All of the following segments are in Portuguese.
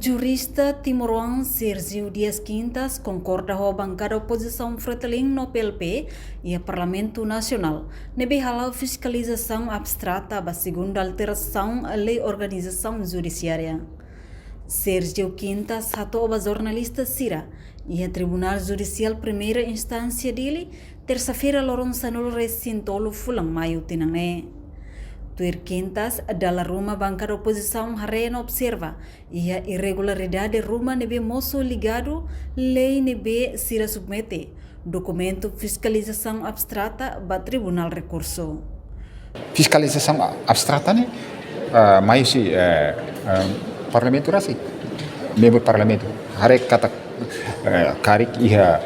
Jurista Timuruan Sergio Dias Quintas concorda com a bancada oposição Fretilin no PLP e a Parlamento Nacional nebe halal fiscalização abstrata a segunda alteração à lei organização judiciária. Sergio Quintas ratou a jornalista Sira e a Tribunal Judicial Primeira Instância dele terça-feira lorong sanul resintolo fulang maio tinangé. Tuir Quintas adalah rumah bancada oposição harena observa e a irregularidade rumah nebe moço ligado lei nebe sira submete documento fiscalização abstrata ba Tribunal Recurso. Fiscalização abstrata né, mas parlamento rasi, membro parlamento hari kata karik iha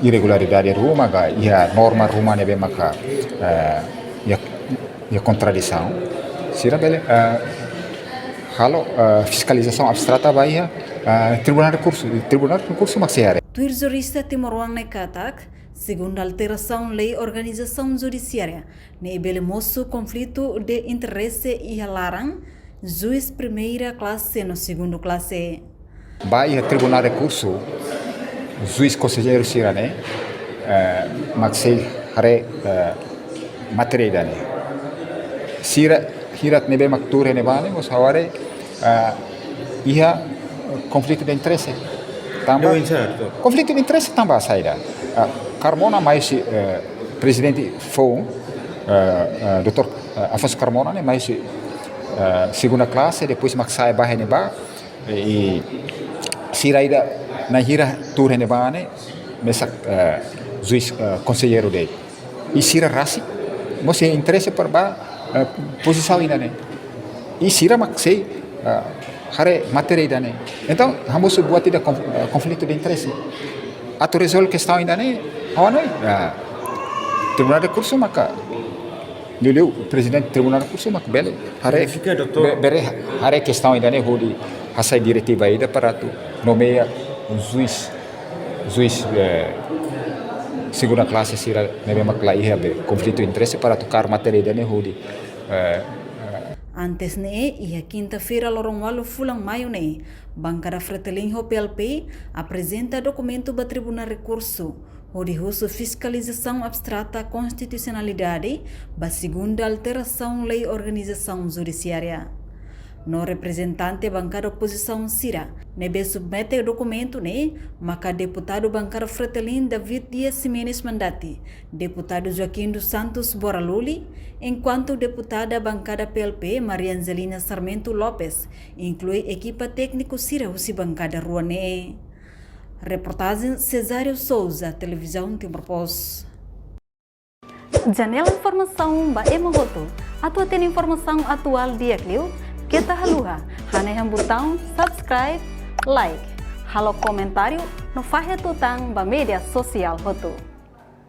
irregularidade rumah ga iha norma rumah nebe maka e a contradição. Sira bele halo fiscalização abstrata bahia Tribunal Recurso maksiare. Tuir jurista Timuruan nekatak segundo alteração lei organização judiciária ne bele moço conflito de interesse e larang juiz primeira classe no segundo classe. Bahia Tribunal Recurso juiz conselheiro sira né maksei hare matéria né. Sira hirat nebe makture nebane mos haware iha conflito de interesse tambah conflito de interesse tambah saída Carmona mais presidente foi Dr. Afonso Carmona né mais segunda classe depois maksai bahne ba e sira ida na hira ture nebane mesak juiz conselheiro dele e sira rasi mos interesse para ba posição ainda né e sira maksei hare matéria ainda né então vamos buat tidak conflito de interesse atau resolve questão ainda né awan Tribunal Recurso maka lulu presidente Tribunal Recurso maka bele hare bere hare questão ainda né hodi hasai diretiva ainda para tu nomeia juiz segunda classe sira nebe makla iha be conflito de interesse para tocar matéria ainda né hodi Antes ne ia quinta-feira lorong walu fulang maio ne bancada Fretilin PLP apresenta documento ba Tribunal Recurso onde uso fiscalização abstrata constitucionalidade ba segunda alteração lei organização judiciária. No representante bancada oposição Sira nebe submete documento ne maka deputado bancada Fretilin David Dias Ximenes Mandati, deputado Joaquim dos Santos Boraluli, enquanto deputada bancada PLP Maria Angelina Sarmento Lopes inclui equipa técnico Sira usi bancada Ruane. Reportagem Cesário Souza, Televisão Timor Post. Janela informação ba Emohoto. Atua tem informação atual dia Clio. Kita haluha, haneham botão subscribe, like, halo comentário no Fahia Tutang ba media sosial Hoto.